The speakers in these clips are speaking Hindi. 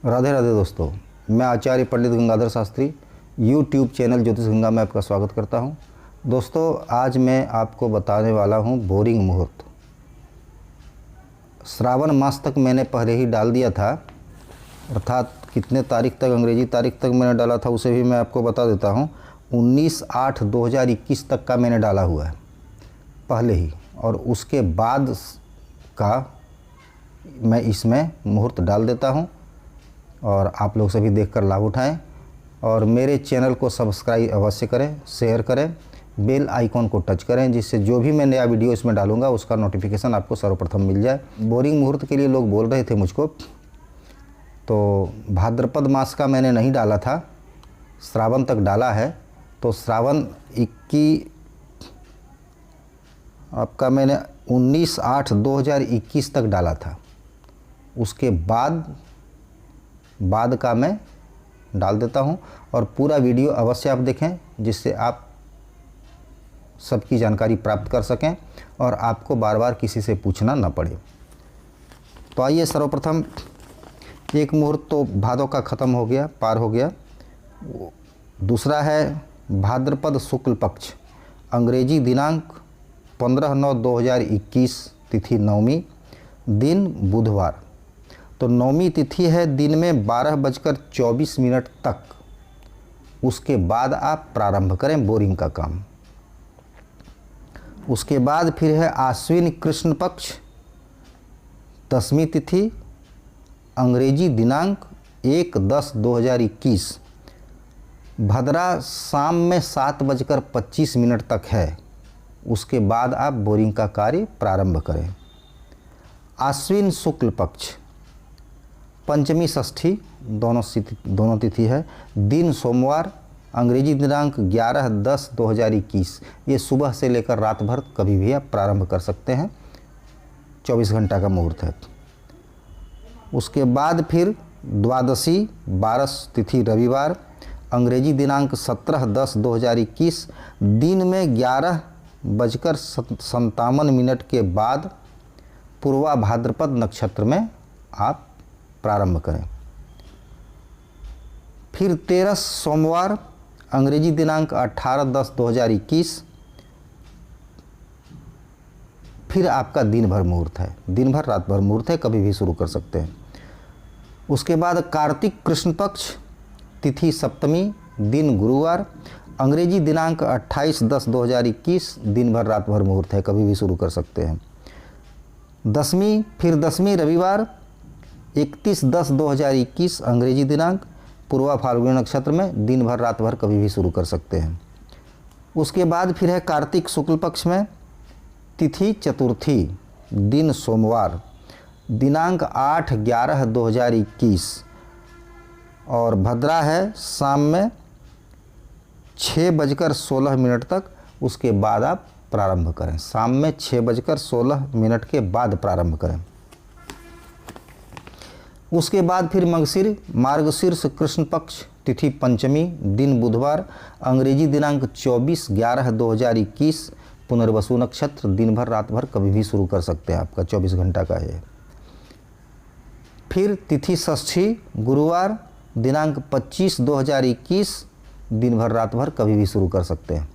राधे राधे दोस्तों, मैं आचार्य पंडित गंगाधर शास्त्री यूट्यूब चैनल ज्योतिष गंगा में आपका स्वागत करता हूं। दोस्तों, आज मैं आपको बताने वाला हूं बोरिंग मुहूर्त। श्रावण मास तक मैंने पहले ही डाल दिया था, अर्थात कितने तारीख तक, अंग्रेजी तारीख तक मैंने डाला था उसे भी मैं आपको बता देता हूं। 19/8/2021 तक का मैंने डाला हुआ है पहले ही, और उसके बाद का मैं इसमें मुहूर्त डाल देता हूं और आप लोग सभी देखकर लाभ उठाएं। और मेरे चैनल को सब्सक्राइब अवश्य करें, शेयर करें, बेल आइकॉन को टच करें, जिससे जो भी मैं नया वीडियो इसमें डालूंगा उसका नोटिफिकेशन आपको सर्वप्रथम मिल जाए। बोरिंग मुहूर्त के लिए लोग बोल रहे थे मुझको, तो भाद्रपद मास का मैंने नहीं डाला था, श्रावण तक डाला है। तो श्रावण 21 आपका मैंने 19/8/2021 तक डाला था, उसके बाद का मैं डाल देता हूं। और पूरा वीडियो अवश्य आप देखें, जिससे आप सबकी जानकारी प्राप्त कर सकें और आपको बार बार किसी से पूछना न पड़े। तो आइए, सर्वप्रथम एक मुहूर्त तो भादों का ख़त्म हो गया, पार हो गया। दूसरा है भाद्रपद शुक्ल पक्ष, अंग्रेजी दिनांक 15/9/2021, तिथि नवमी, दिन बुधवार। तो नौमी तिथि है, दिन में 12:24 तक। उसके बाद आप प्रारंभ करें बोरिंग का काम। उसके बाद फिर है आश्विन कृष्ण पक्ष, 10वीं तिथि, अंग्रेजी दिनांक 1/10/2021, भद्रा शाम में 7:25 तक है। उसके बाद आप बोरिंग का कार्य प्रारंभ करें। आश्विन शुक्ल पक्ष, पंचमी षष्ठी दोनों तिथि है, दिन सोमवार, अंग्रेजी दिनांक 11/10/2021। ये सुबह से लेकर रात भर कभी भी आप प्रारंभ कर सकते हैं, 24 घंटा का मुहूर्त है। उसके बाद फिर द्वादशी 12 तिथि रविवार, अंग्रेजी दिनांक 17/10/2021, दिन में 11:57 के बाद पूर्वा भाद्रपद नक्षत्र में आप प्रारंभ करें। फिर 13 सोमवार, अंग्रेजी दिनांक 18/10/2021, फिर आपका दिन भर मुहूर्त है, दिन भर रात भर मुहूर्त है, कभी भी शुरू कर सकते हैं। उसके बाद कार्तिक कृष्ण पक्ष, तिथि सप्तमी, दिन गुरुवार, अंग्रेजी दिनांक 28/10/2021, दिन भर रात भर मुहूर्त है, कभी भी शुरू कर सकते हैं। दसवीं, फिर 10वीं रविवार, 31/10/2021, अंग्रेजी दिनांक, पूर्वा फाल्गुनी नक्षत्र में, दिन भर रात भर कभी भी शुरू कर सकते हैं। उसके बाद फिर है कार्तिक शुक्ल पक्ष में, तिथि चतुर्थी, दिन सोमवार, दिनांक 8/11/2021, और भद्रा है शाम में 6:16 तक। उसके बाद आप प्रारंभ करें, शाम में 6:16 के बाद प्रारंभ करें। उसके बाद फिर मार्गशीर्ष कृष्ण पक्ष, तिथि पंचमी, दिन बुधवार, अंग्रेजी दिनांक 24/11/2021, पुनर्वसु नक्षत्र, दिन भर रात भर कभी भी शुरू कर सकते हैं, आपका 24 घंटा का है। फिर तिथि षष्ठी गुरुवार, दिनांक 25/2021, दिन भर रात भर कभी भी शुरू कर सकते हैं।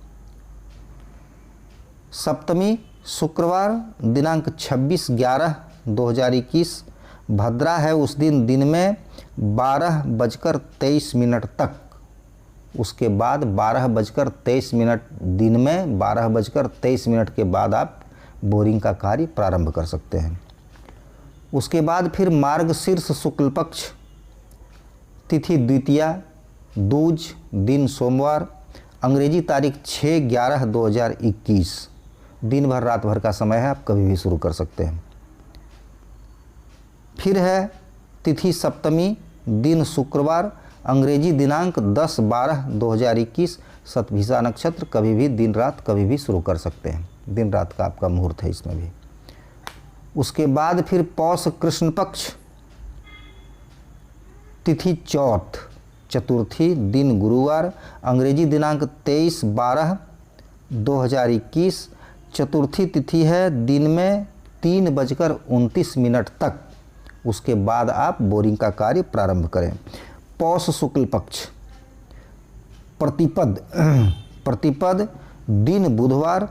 सप्तमी शुक्रवार, दिनांक 26/11/2021, भद्रा है उस दिन, दिन में 12:23 तक। उसके बाद 12:23 दिन में 12:23 के बाद आप बोरिंग का कार्य प्रारंभ कर सकते हैं। उसके बाद फिर मार्गशीर्ष शुक्ल पक्ष, तिथि द्वितीया, दूज, दिन सोमवार, अंग्रेजी तारीख 6/11/2021, दिन भर रात भर का समय है, आप कभी भी शुरू कर सकते हैं। फिर है तिथि सप्तमी, दिन शुक्रवार, अंग्रेजी दिनांक 10/12/2021, शतभिषा नक्षत्र, कभी भी दिन रात कभी भी शुरू कर सकते हैं, दिन रात का आपका मुहूर्त है इसमें भी। उसके बाद फिर पौष कृष्ण पक्ष, तिथि चौथ, चतुर्थी, दिन गुरुवार, अंग्रेजी दिनांक 23/12/2021, चतुर्थी तिथि है, दिन में 3:29 तक। उसके बाद आप बोरिंग का कार्य प्रारंभ करें। पौष शुक्ल पक्ष, प्रतिपद प्रतिपद दिन बुधवार,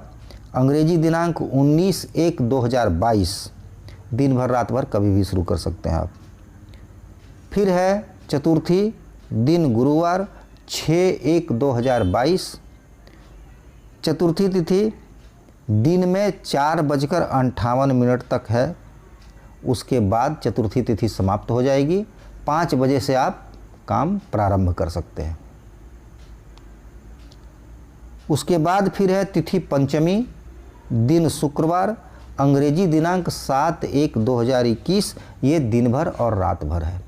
अंग्रेजी दिनांक 19/1/2022, दिन भर रात भर कभी भी शुरू कर सकते हैं आप। फिर है चतुर्थी, दिन गुरुवार 6/1/2022, चतुर्थी तिथि दिन में 4:58 तक है, उसके बाद चतुर्थी तिथि समाप्त हो जाएगी। 5 बजे से आप काम प्रारंभ कर सकते हैं। उसके बाद फिर है तिथि पंचमी, दिन शुक्रवार, अंग्रेजी दिनांक 7/1/2021, ये दिन भर और रात भर है।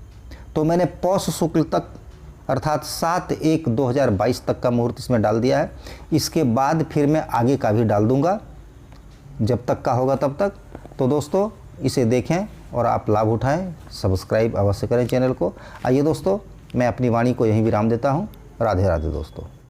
तो मैंने पौष शुक्ल तक अर्थात 7/1/2022 तक का मुहूर्त इसमें डाल दिया है। इसके बाद फिर मैं आगे का भी डाल दूंगा, जब तक का होगा तब तक। तो दोस्तों इसे देखें और आप लाभ उठाएं, सब्सक्राइब अवश्य करें चैनल को। आइए दोस्तों, मैं अपनी वाणी को यहीं विराम देता हूं। राधे राधे दोस्तों।